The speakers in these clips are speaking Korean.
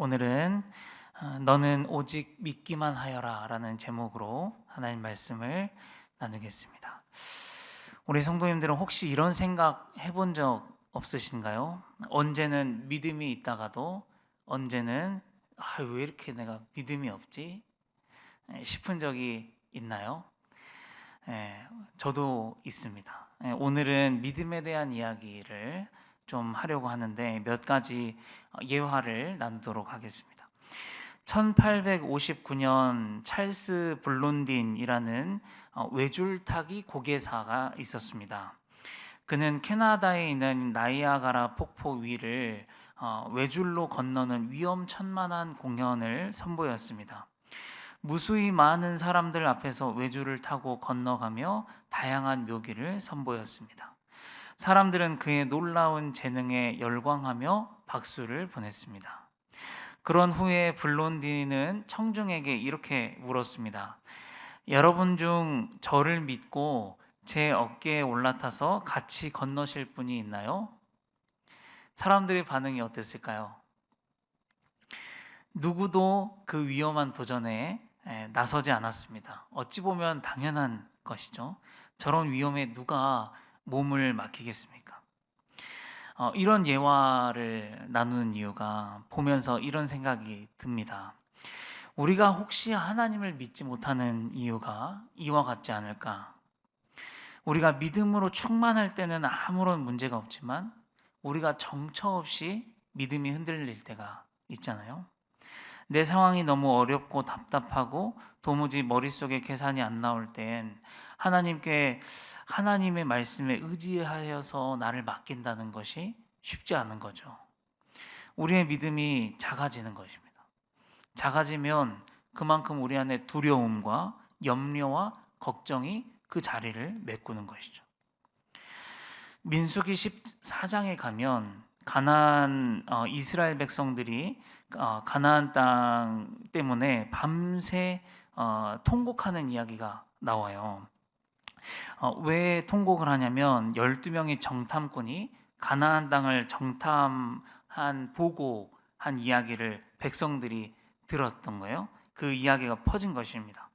오늘은 너는 오직 믿기만 하여라 라는 제목으로 하나님 말씀을 나누겠습니다. 우리 성도님들은 혹시 이런 생각 해본 적 없으신가요? 언제는 믿음이 있다가도 언제는 왜 이렇게 내가 믿음이 없지? 싶은 적이 있나요? 저도 있습니다. 오늘은 믿음에 대한 이야기를 좀 하려고 하는데 몇 가지 예화를 나누도록 하겠습니다. 1859년 찰스 블론딘이라는 외줄타기 고개사가 있었습니다. 그는 캐나다에 있는 나이아가라 폭포 위를 외줄로 건너는 위험천만한 공연을 선보였습니다. 무수히 많은 사람들 앞에서 외줄을 타고 건너가며 다양한 묘기를 선보였습니다. 사람들은 그의 놀라운 재능에 열광하며 박수를 보냈습니다. 그런 후에 블론디는 청중에게 이렇게 물었습니다. 여러분 중 저를 믿고 제 어깨에 올라타서 같이 건너실 분이 있나요? 사람들의 반응이 어땠을까요? 누구도 그 위험한 도전에 나서지 않았습니다. 어찌 보면 당연한 것이죠. 저런 위험에 누가 몸을 맡기겠습니까? 이런 예화를 나누는 이유가 보면서 이런 생각이 듭니다. 우리가 혹시 하나님을 믿지 못하는 이유가 이와 같지 않을까? 우리가 믿음으로 충만할 때는 아무런 문제가 없지만 우리가 정처 없이 믿음이 흔들릴 때가 있잖아요. 내 상황이 너무 어렵고 답답하고 도무지 머릿속에 계산이 안 나올 땐 하나님께 하나님의 말씀에 의지하여서 나를 맡긴다는 것이 쉽지 않은 거죠. 우리의 믿음이 작아지는 것입니다. 작아지면 그만큼 우리 안에 두려움과 염려와 걱정이 그 자리를 메꾸는 것이죠. 민수기 14장에 가면 가나안 이스라엘 백성들이 가나안 땅 때문에 밤새 통곡하는 이야기가 나와요. 왜 통곡을 하냐면 12명의 정탐꾼이 가나안 땅을 정탐한 보고한 이야기를 백성들이 들었던 거예요. 그 이야기가 퍼진 것입니다.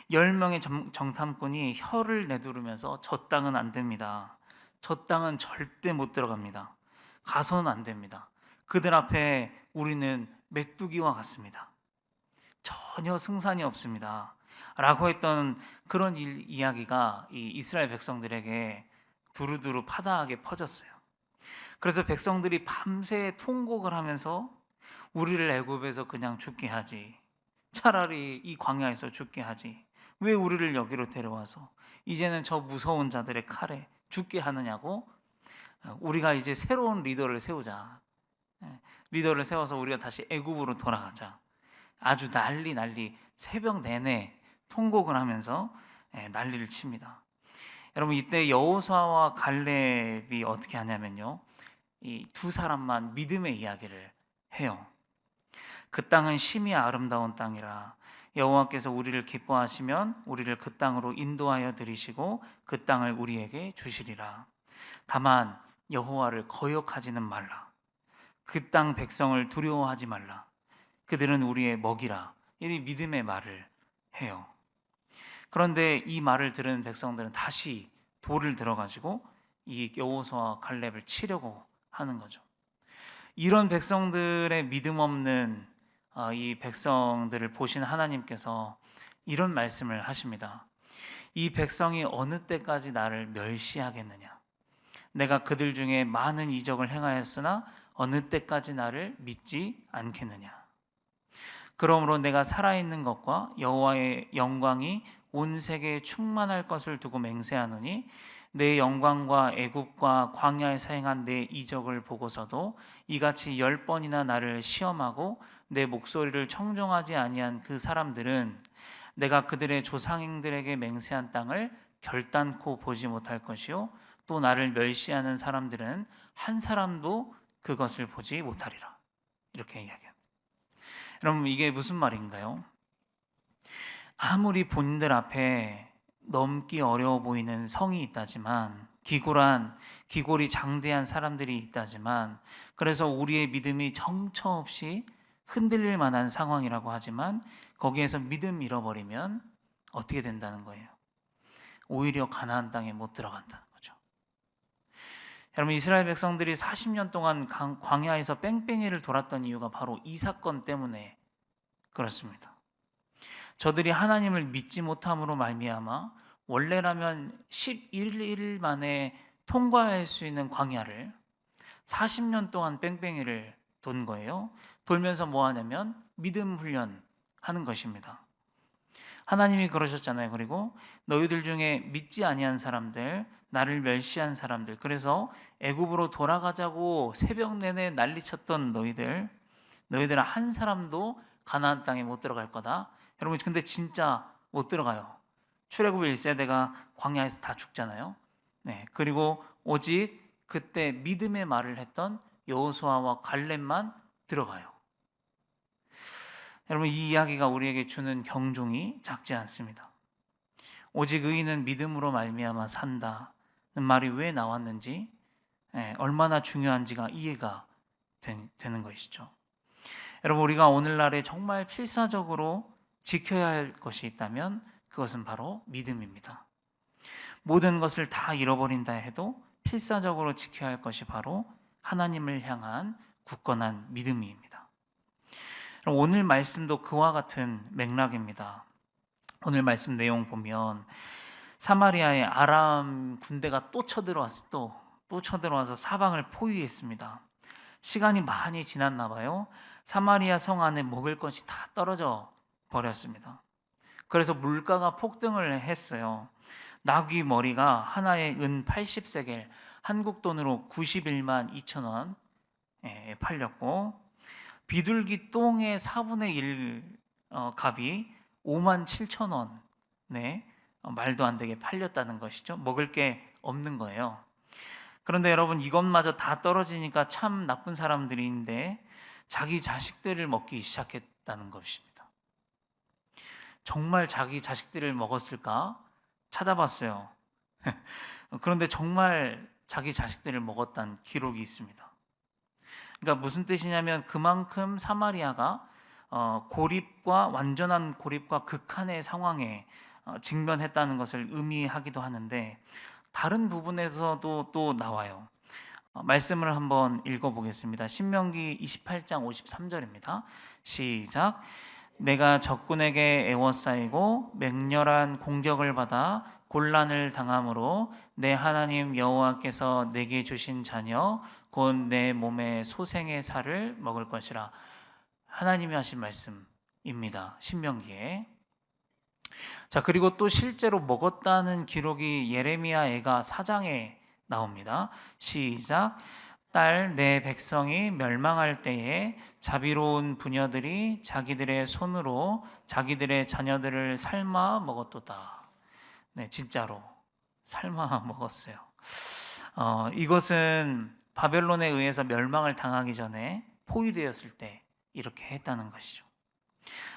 10명의 정탐꾼이 혀를 내두르면서 저 땅은 안 됩니다. 저 땅은 절대 못 들어갑니다. 가서는 안 됩니다. 그들 앞에 우리는 메뚜기와 같습니다. 전혀 승산이 없습니다. 라고 했던 그런 이야기가 이 이스라엘 백성들에게 두루두루 파다하게 퍼졌어요. 그래서 백성들이 밤새 통곡을 하면서 우리를 애굽에서 그냥 죽게 하지. 차라리 이 광야에서 죽게 하지. 왜 우리를 여기로 데려와서 이제는 저 무서운 자들의 칼에 죽게 하느냐고. 우리가 이제 새로운 리더를 세우자. 리더를 세워서 우리가 다시 애굽으로 돌아가자. 아주 난리 새벽 내내 통곡을 하면서 난리를 칩니다. 여러분 이때 여호수아와 갈렙이 어떻게 하냐면요. 이 두 사람만 믿음의 이야기를 해요. 그 땅은 심히 아름다운 땅이라 여호와께서 우리를 기뻐하시면 우리를 그 땅으로 인도하여 들이시고 그 땅을 우리에게 주시리라. 다만 여호와를 거역하지는 말라. 그 땅 백성을 두려워하지 말라. 그들은 우리의 먹이라. 이 믿음의 말을 해요. 그런데 이 말을 들은 백성들은 다시 돌을 들어가지고 이 여호수아와 갈렙을 치려고 하는 거죠. 이런 백성들의 믿음 없는 이 백성들을 보신 하나님께서 이런 말씀을 하십니다. 이 백성이 어느 때까지 나를 멸시하겠느냐? 내가 그들 중에 많은 이적을 행하였으나 어느 때까지 나를 믿지 않겠느냐? 그러므로 내가 살아있는 것과 여호와의 영광이 온 세계에 충만할 것을 두고 맹세하노니 내 영광과 애굽과 광야에서 행한 내 이적을 보고서도 이같이 10번이나 나를 시험하고 내 목소리를 청종하지 아니한 그 사람들은 내가 그들의 조상들에게 맹세한 땅을 결단코 보지 못할 것이요 또 나를 멸시하는 사람들은 한 사람도 그것을 보지 못하리라. 이렇게 이야기합니다. 여러분 이게 무슨 말인가요? 아무리 본인들 앞에 넘기 어려워 보이는 성이 있다지만 기골이 장대한 사람들이 있다지만 그래서 우리의 믿음이 정처 없이 흔들릴 만한 상황이라고 하지만 거기에서 믿음 잃어버리면 어떻게 된다는 거예요? 오히려 가나안 땅에 못 들어간다는 거죠. 여러분, 이스라엘 백성들이 40년 동안 광야에서 뺑뺑이를 돌았던 이유가 바로 이 사건 때문에 그렇습니다. 저들이 하나님을 믿지 못함으로 말미암아 원래라면 11일 만에 통과할 수 있는 광야를 40년 동안 뺑뺑이를 돈 거예요. 돌면서 뭐 하냐면 믿음 훈련 하는 것입니다. 하나님이 그러셨잖아요. 그리고 너희들 중에 믿지 아니한 사람들, 나를 멸시한 사람들, 그래서 애굽으로 돌아가자고 새벽 내내 난리쳤던 너희들 한 사람도 가나안 땅에 못 들어갈 거다. 여러분, 근데 진짜 못 들어가요. 출애굽 1세대가 광야에서 다 죽잖아요. 네, 그리고 오직 그때 믿음의 말을 했던 여호수아와 갈렙만 들어가요. 여러분, 이 이야기가 우리에게 주는 경종이 작지 않습니다. 오직 의인은 믿음으로 말미암아 산다는 말이 왜 나왔는지, 얼마나 중요한지가 이해가 되는 것이죠. 여러분, 우리가 오늘날에 정말 필사적으로 지켜야 할 것이 있다면 그것은 바로 믿음입니다. 모든 것을 다 잃어버린다 해도 필사적으로 지켜야 할 것이 바로 하나님을 향한 굳건한 믿음입니다. 오늘 말씀도 그와 같은 맥락입니다. 오늘 말씀 내용 보면 사마리아에 아람 군대가 또 쳐들어와서 사방을 포위했습니다. 시간이 많이 지났나 봐요. 사마리아 성 안에 먹을 것이 다 떨어져 버렸습니다. 그래서 물가가 폭등을 했어요. 나귀 머리가 하나에 은 80세겔, 한국 돈으로 91만 2천 원에 팔렸고, 비둘기 똥의 4분의 1 값이 5만 7천 원에 말도 안 되게 팔렸다는 것이죠. 먹을 게 없는 거예요. 그런데 여러분, 이것마저 다 떨어지니까 참 나쁜 사람들인데 자기 자식들을 먹기 시작했다는 것입니다. 정말 자기 자식들을 먹었을까? 찾아봤어요. 그런데 정말 자기 자식들을 먹었다는 기록이 있습니다. 그러니까 무슨 뜻이냐면 그만큼 사마리아가 완전한 고립과 극한의 상황에 직면했다는 것을 의미하기도 하는데, 다른 부분에서도 또 나와요. 말씀을 한번 읽어보겠습니다. 신명기 28장 53절입니다. 시작. 내가 적군에게 애워싸이고 맹렬한 공격을 받아 곤란을 당함으로 내 하나님 여호와께서 내게 주신 자녀 곧 내 몸의 소생의 살을 먹을 것이라. 하나님이 하신 말씀입니다. 신명기에. 자, 그리고 또 실제로 먹었다는 기록이 예레미야 애가 4장에 나옵니다. 시작. 딸 내 백성이 멸망할 때에 자비로운 부녀들이 자기들의 손으로 자기들의 자녀들을 삶아 먹었도다. 네, 진짜로 삶아 먹었어요. 이것은 바벨론에 의해서 멸망을 당하기 전에 포위되었을 때 이렇게 했다는 것이죠.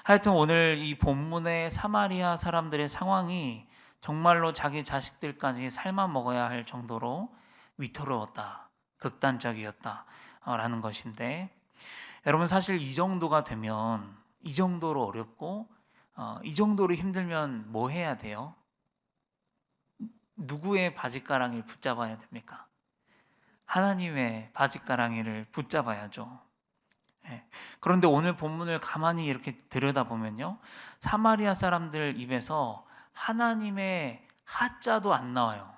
하여튼 오늘 이 본문의 사마리아 사람들의 상황이 정말로 자기 자식들까지 삶아 먹어야 할 정도로 위태로웠다, 극단적이었다라는 것인데, 여러분, 사실 이 정도가 되면, 이 정도로 어렵고 이 정도로 힘들면 뭐 해야 돼요? 누구의 바짓가랑이를 붙잡아야 됩니까? 하나님의 바짓가랑이를 붙잡아야죠. 그런데 오늘 본문을 가만히 이렇게 들여다보면요, 사마리아 사람들 입에서 하나님의 하자도 안 나와요.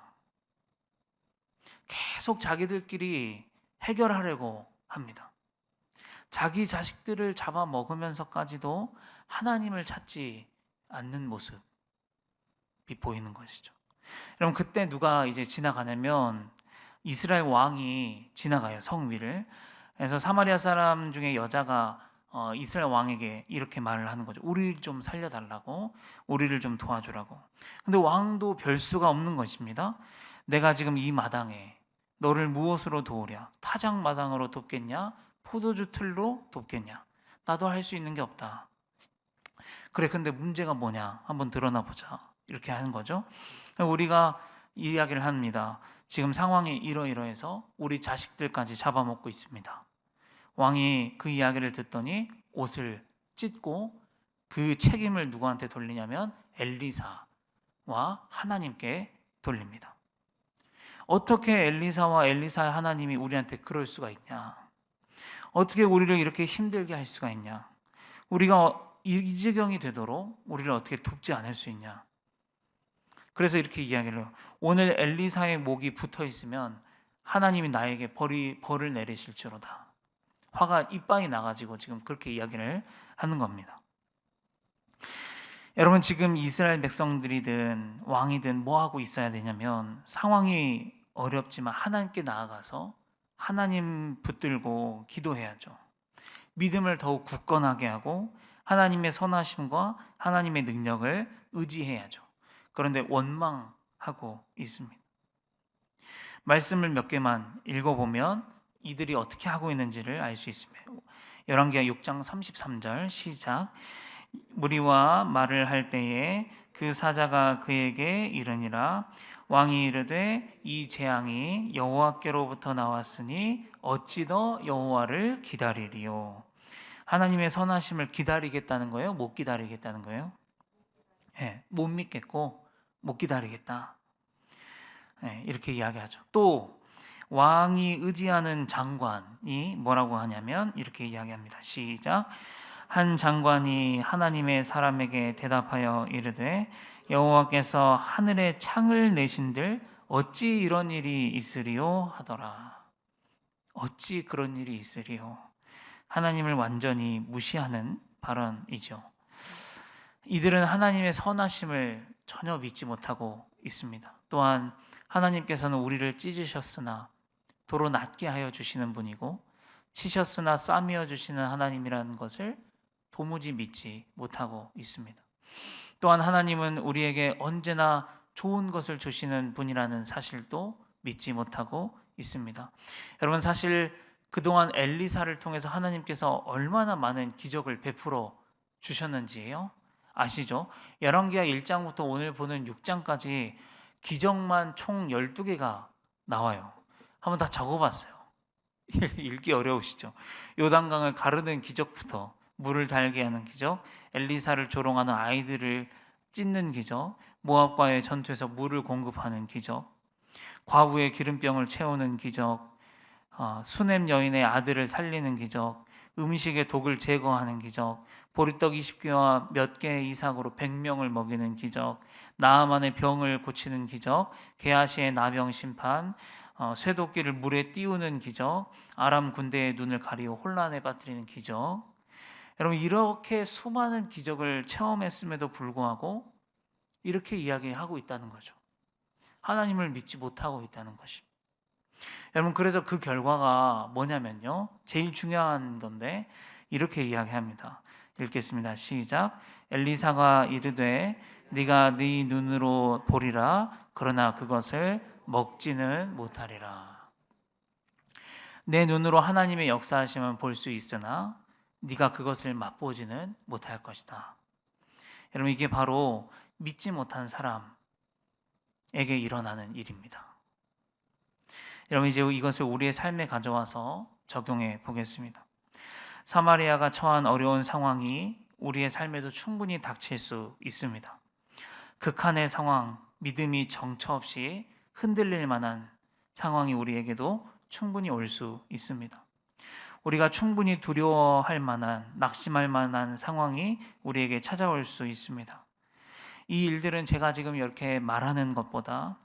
계속 자기들끼리 해결하려고 합니다. 자기 자식들을 잡아먹으면서까지도 하나님을 찾지 않는 모습이 보이는 것이죠. 여러분, 그때 누가 이제 지나가냐면 이스라엘 왕이 지나가요, 성 위를. 그래서 사마리아 사람 중에 여자가 이스라엘 왕에게 이렇게 말을 하는 거죠. 우리를 좀 살려달라고, 우리를 좀 도와주라고. 근데 왕도 별 수가 없는 것입니다. 내가 지금 이 마당에 너를 무엇으로 도우랴? 타작 마당으로 돕겠냐? 포도주 틀로 돕겠냐? 나도 할 수 있는 게 없다. 그래, 근데 문제가 뭐냐? 한번 드러나 보자. 이렇게 하는 거죠. 우리가 이야기를 합니다. 지금 상황이 이러이러해서 우리 자식들까지 잡아먹고 있습니다. 왕이 그 이야기를 듣더니 옷을 찢고 그 책임을 누구한테 돌리냐면 엘리사와 하나님께 돌립니다. 어떻게 엘리사와 엘리사의 하나님이 우리한테 그럴 수가 있냐? 어떻게 우리를 이렇게 힘들게 할 수가 있냐? 우리가 이 지경이 되도록 우리를 어떻게 돕지 않을 수 있냐? 그래서 이렇게 이야기를 해요. 오늘 엘리사의 목이 붙어 있으면 하나님이 나에게 벌을 내리실지로다. 화가 이빨이 나가지고 지금 그렇게 이야기를 하는 겁니다. 여러분, 지금 이스라엘 백성들이든 왕이든 뭐 하고 있어야 되냐면 상황이 어렵지만 하나님께 나아가서 하나님 붙들고 기도해야죠. 믿음을 더욱 굳건하게 하고 하나님의 선하심과 하나님의 능력을 의지해야죠. 그런데 원망하고 있습니다. 말씀을 몇 개만 읽어보면 이들이 어떻게 하고 있는지를 알 수 있습니다. 열왕기하 6장 33절 시작. 무리와 말을 할 때에 그 사자가 그에게 이르니라. 왕이 이르되 이 재앙이 여호와께로부터 나왔으니 어찌 더 여호와를 기다리리요. 하나님의 선하심을 기다리겠다는 거예요? 못 기다리겠다는 거예요? 못 믿겠고 못 기다리겠다. 이렇게 이야기하죠. 또 왕이 의지하는 장관이 뭐라고 하냐면 이렇게 이야기합니다. 시작. 한 장관이 하나님의 사람에게 대답하여 이르되 여호와께서 하늘에 창을 내신들 어찌 이런 일이 있으리요 하더라. 어찌 그런 일이 있으리요. 하나님을 완전히 무시하는 발언이죠. 이들은 하나님의 선하심을 전혀 믿지 못하고 있습니다. 또한 하나님께서는 우리를 찢으셨으나 도로 낫게 하여 주시는 분이고 치셨으나 싸매어 주시는 하나님이라는 것을 도무지 믿지 못하고 있습니다. 또한 하나님은 우리에게 언제나 좋은 것을 주시는 분이라는 사실도 믿지 못하고 있습니다. 여러분, 사실 그동안 엘리사를 통해서 하나님께서 얼마나 많은 기적을 베풀어 주셨는지요? 아시죠? 열왕기하 1장부터 오늘 보는 6장까지 기적만 총 12개가 나와요. 한번 다 적어봤어요. 읽기 어려우시죠? 요단강을 가르는 기적부터 물을 달게 하는 기적, 엘리사를 조롱하는 아이들을 찢는 기적, 모압과의 전투에서 물을 공급하는 기적, 과부의 기름병을 채우는 기적, 수넴 여인의 아들을 살리는 기적, 음식의 독을 제거하는 기적, 보리떡 20개와 몇 개의 이삭으로 100명을 먹이는 기적, 나아만의 병을 고치는 기적, 게하시의 나병 심판, 쇠도끼를 물에 띄우는 기적, 아람 군대의 눈을 가리고 혼란에 빠뜨리는 기적. 여러분, 이렇게 수많은 기적을 체험했음에도 불구하고 이렇게 이야기하고 있다는 거죠. 하나님을 믿지 못하고 있다는 것이. 여러분, 그래서 그 결과가 뭐냐면요, 제일 중요한 건데 이렇게 이야기합니다. 읽겠습니다. 시작. 엘리사가 이르되 네가 네 눈으로 보리라. 그러나 그것을 먹지는 못하리라. 내 눈으로 하나님의 역사하심은 볼 수 있으나 네가 그것을 맛보지는 못할 것이다. 여러분, 이게 바로 믿지 못한 사람에게 일어나는 일입니다. 여러분, 이제 이것을 우리의 삶에 가져와서 적용해 보겠습니다. 사마리아가 처한 어려운 상황이 우리의 삶에도 충분히 닥칠 수 있습니다. 극한의 상황, 믿음이 정처 없이 흔들릴 만한 상황이 우리에게도 충분히 올 수 있습니다. 우리가 충분히 두려워할 만한, 낙심할 만한 상황이 우리에게 찾아올 수 있습니다. 이 일들은 제가 지금 이렇게 말하는 것보다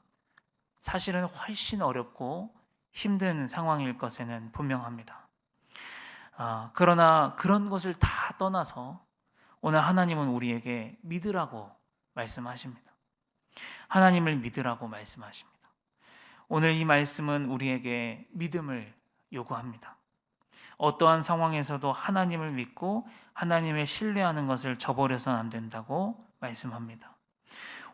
사실은 훨씬 어렵고 힘든 상황일 것에는 분명합니다. 그러나 그런 것을 다 떠나서 오늘 하나님은 우리에게 믿으라고 말씀하십니다. 하나님을 믿으라고 말씀하십니다. 오늘 이 말씀은 우리에게 믿음을 요구합니다. 어떠한 상황에서도 하나님을 믿고 하나님을 신뢰하는 것을 저버려서는 안 된다고 말씀합니다.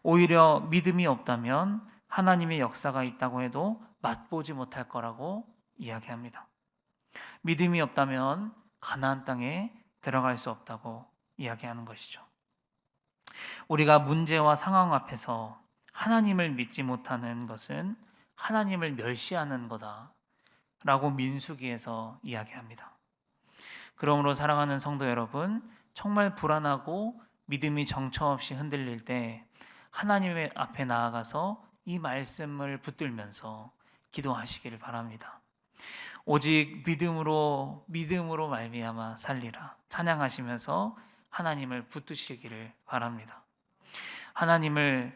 오히려 믿음이 없다면 하나님의 역사가 있다고 해도 맛보지 못할 거라고 이야기합니다. 믿음이 없다면 가나안 땅에 들어갈 수 없다고 이야기하는 것이죠. 우리가 문제와 상황 앞에서 하나님을 믿지 못하는 것은 하나님을 멸시하는 거다라고 민수기에서 이야기합니다. 그러므로 사랑하는 성도 여러분, 정말 불안하고 믿음이 정처 없이 흔들릴 때 하나님의 앞에 나아가서 이 말씀을 붙들면서 기도하시기를 바랍니다. 오직 믿음으로 말미암아 살리라 찬양하시면서 하나님을 붙드시기를 바랍니다. 하나님을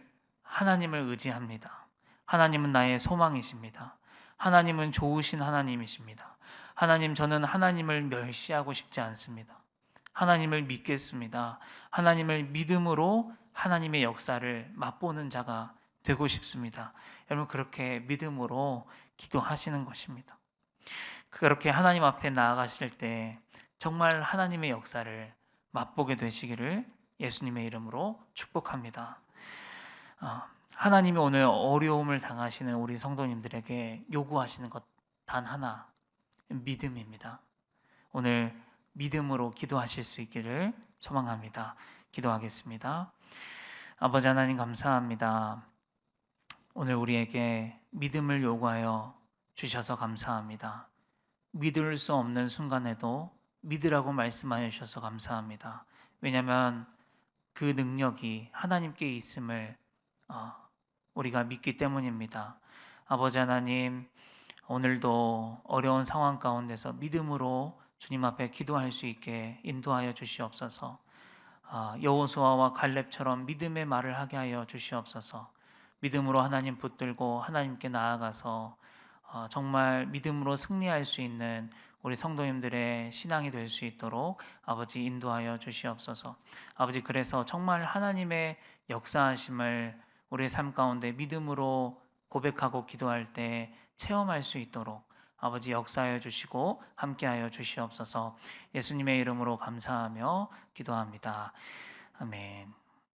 의지합니다. 하나님은 나의 소망이십니다. 하나님은 좋으신 하나님이십니다. 하나님, 저는 하나님을 멸시하고 싶지 않습니다. 하나님을 믿겠습니다. 하나님을 믿음으로 하나님의 역사를 맛보는 자가 되고 싶습니다. 여러분, 그렇게 믿음으로 기도하시는 것입니다. 그렇게 하나님 앞에 나아가실 때 정말 하나님의 역사를 맛보게 되시기를 예수님의 이름으로 축복합니다. 하나님이 오늘 어려움을 당하시는 우리 성도님들에게 요구하시는 것 단 하나, 믿음입니다. 오늘 믿음으로 기도하실 수 있기를 소망합니다. 기도하겠습니다. 아버지 하나님, 감사합니다. 오늘 우리에게 믿음을 요구하여 주셔서 감사합니다. 믿을 수 없는 순간에도 믿으라고 말씀하여 주셔서 감사합니다. 왜냐하면 그 능력이 하나님께 있음을 우리가 믿기 때문입니다. 아버지 하나님, 오늘도 어려운 상황 가운데서 믿음으로 주님 앞에 기도할 수 있게 인도하여 주시옵소서. 여호수아와 갈렙처럼 믿음의 말을 하게 하여 주시옵소서. 믿음으로 하나님 붙들고 하나님께 나아가서 정말 믿음으로 승리할 수 있는 우리 성도님들의 신앙이 될 수 있도록 아버지 인도하여 주시옵소서. 아버지, 그래서 정말 하나님의 역사하심을 우리의 삶 가운데 믿음으로 고백하고 기도할 때 체험할 수 있도록 아버지 역사하여 주시고 함께하여 주시옵소서. 예수님의 이름으로 감사하며 기도합니다. 아멘.